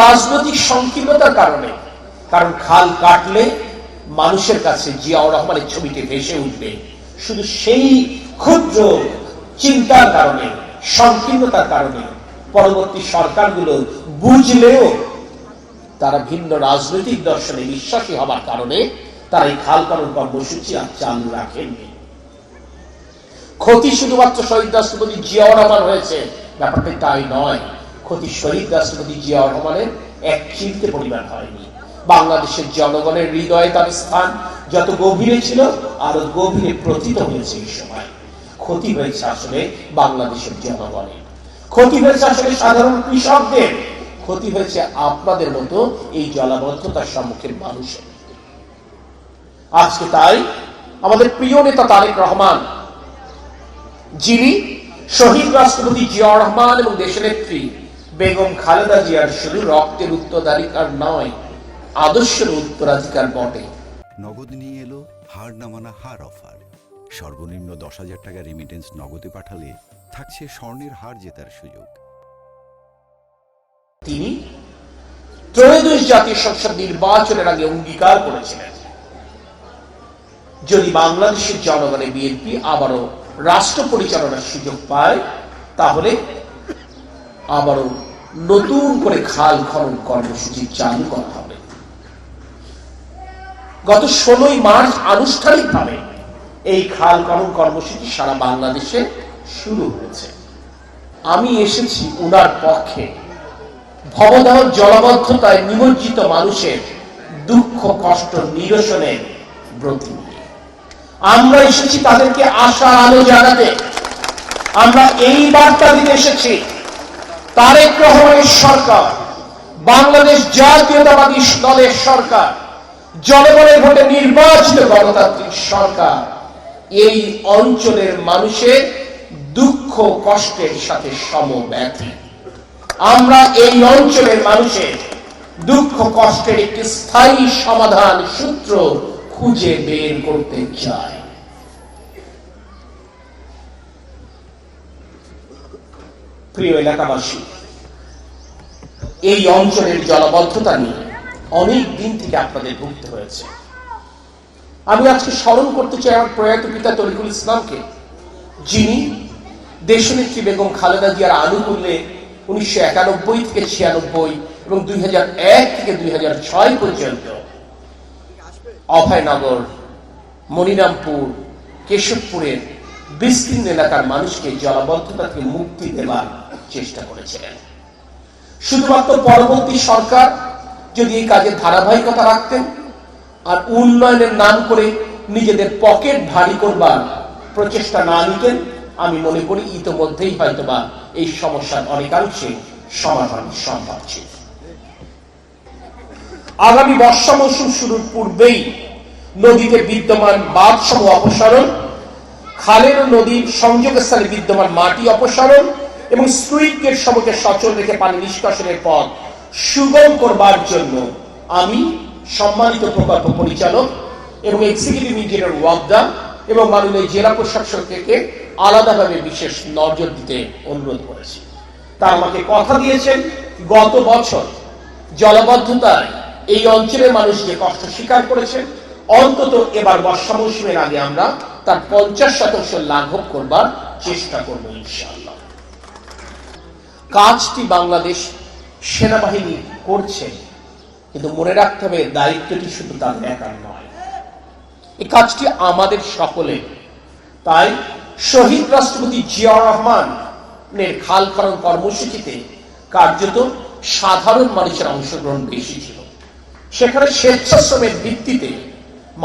রাজনৈতিক সংকীর্ণতার কারণে, কারণ খাল কাটলে মানুষের কাছে জিয়াউর রহমানের ছবিটি ভেসে উঠবে, শুধু সেই ক্ষুদ্র চিন্তার কারণে, সংকীর্ণতার কারণে পরবর্তী সরকারগুলো বুঝলেও তারা ভিন্ন রাজনৈতিক দর্শনে বিশ্বাসী হবার কারণে তারা এই খাল খনন কর্মসূচি আর চালু রাখেননি। ক্ষতি শুধুমাত্র শহীদ রাষ্ট্রপতি জিয়াউর রহমান হয়েছে, ব্যাপারটা তাই নয়। ক্ষতি শহীদ রাষ্ট্রপতি জিয়াউর রহমানের এক চিলতে পরিমাণ হয়নি। বাংলাদেশের জনগণের হৃদয়ে তার স্থান যত গভীরে ছিল, আরো গভীরে প্রথিত হয়েছে। এই সময় ক্ষতি হয়েছে আসলে বাংলাদেশের জনগণের, ক্ষতি হয়েছে আসলে সাধারণ কৃষকদের, ক্ষতি হয়েছে আপনাদের মতো এই জলাবদ্ধতার সম্মুখীন মানুষের। আজকে তাই আমাদের প্রিয় নেতা তারেক রহমান, যিনি শহীদ রাষ্ট্রপতি জিয়াউর রহমান এবং দেশনেত্রী বেগম খালেদা জিয়ার শুধু রক্তের উত্তরাধিকার নয়, আদর্শের উত্তরাধিকার বটে। নগদ নিয়ে এলো হার না মানা হার অফার। সর্বনিম্ন 10,000 টাকা রেমিটেন্স নগদে পাঠালে থাকছে স্বর্ণের হার জেতার সুযোগ। তিনি ত্রয়োদশ জাতীয় সংসদ নির্বাচনের আগে অঙ্গীকার করেছিলেন, যদি বাংলাদেশের জনগণের বিএনপি আবারও রাষ্ট্র পরিচালনার সুযোগ পায়, তাহলে আবারও নতুন করে খাল খনন কর্মসূচি চালু করা হবে। গত 16ই মার্চ আনুষ্ঠানিকভাবে এই খাল খনন কর্মসূচি সারা বাংলাদেশে শুরু হয়েছে। আমি এসেছি উনার পক্ষে, ভবদাহ জলাবদ্ধতায় নিমজ্জিত মানুষের দুঃখ কষ্ট নিরসনের ব্রত নিয়ে। আমরা এসেছি তাদেরকে আশার আলো জানাতে। আমরা এই বার্তা দিতে এসেছি, তারেক রহমানের সরকার, বাংলাদেশ জাতীয়তাবাদী দলের সরকার, জনগণের ভোটে নির্বাচিত গণতান্ত্রিক সরকার এই অঞ্চলের মানুষের দুঃখ কষ্টের সাথে সমব্যথী। আমরা এই অঞ্চলের মানুষের দুঃখ কষ্টের একটি স্থায়ী সমাধান সূত্র খুঁজে বের করতে চাই। প্রিয় এলাকাবাসী, এই অঞ্চলের জলাবদ্ধতা নিয়ে অনেক দিন থেকে আপনাদের ভুগতে হয়েছে। আমি আজকে স্মরণ করতে চাই আমার প্রয়াত পিতা তরিকুল ইসলামকে, যিনি দেশনেত্রী বেগম খালেদা জিয়ার আনুকূল্যে 1991 থেকে 96 এবং 2001 থেকে 2006 পর্যন্ত অভয়নগর, মনিরামপুর, কেশবপুরের বিস্তীর্ণ এলাকার মানুষকে জলাবদ্ধতা থেকে মুক্তি দেওয়ার চেষ্টা করেছিলেন। শুধুমাত্র পরবর্তী সরকার যদি এই কাজের ধারাবাহিকতা রাখতেন আর উন্নয়নের নাম করে নিজেদের পকেট ভারী করবার প্রচেষ্টা না নিতেন, আমি মনে করি ইতোমধ্যেই হয়তোবা এই সমস্যার অনেকাংশে সমাধান সম্ভব ছিল। আগামী বর্ষা মৌসুম শুরুর পূর্বেই নদীতে বিদ্যমান বাঁধসমূহ অপসারণ, খালের ও নদীর সংযোগস্থলে বিদ্যমান মাটি অপসারণ এবং স্লুইস গেট সমূহকে সচল রেখে পানি নিষ্কাশনের পথ সুগম করবার জন্য আমি সম্মানিত প্রকল্প পরিচালক এবং এক্সিকিউটিভ ইঞ্জিনিয়ার ওয়াবদা এবং মাননীয় জেলা প্রশাসককে আলাদাভাবে বিশেষ নজর দিতে অনুরোধ করেছি। তারা আমাকে কথা দিয়েছেন, গত বছর জলাবদ্ধতায় এই অঞ্চলের মানুষ যে কষ্ট স্বীকার করেছেন, অন্তত এবার বর্ষা মৌসুমের আগে আমরা তার 50% লাঘব করবার চেষ্টা করব ইনশাআল্লাহ। কাজটি বাংলাদেশ সেনাবাহিনী করছে, কিন্তু মনে রাখতে হবে দায়িত্বটি শুধু তাদের একার নয়, এই কাজটি আমাদের সকলের। তাই শহীদ রাষ্ট্রপতি জিয়াউর রহমানের খাল খনন কর্মসূচিতে কার্যত সাধারণ মানুষের অংশগ্রহণ বেশি ছিল। সেখানে স্বেচ্ছাশ্রমের ভিত্তিতে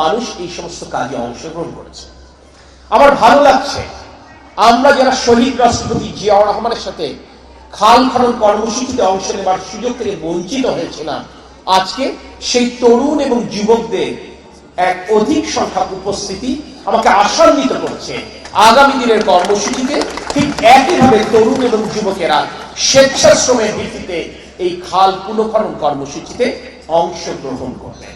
মানুষ এই সমস্ত কাজে অংশগ্রহণ করেছে। আমার ভালো লাগছে, আমরা যারা শহীদ রাষ্ট্রপতি জিয়াউর রহমানের সাথে খাল খনন কর্মসূচিতে অংশ নেবার সুযোগ থেকে বঞ্চিত হয়েছিলাম, আজকে সেই তরুণ এবং যুবকদের এক অধিক সংখ্যক উপস্থিতি আমাকে আশান্বিত করছে। আগামী দিনের কর্মসূচিতে ঠিক একইভাবে তরুণ এবং যুবকেরা স্বেচ্ছাশ্রমের ভিত্তিতে এই খাল পুনঃখনন কর্মসূচিতে অংশগ্রহণ করবেন।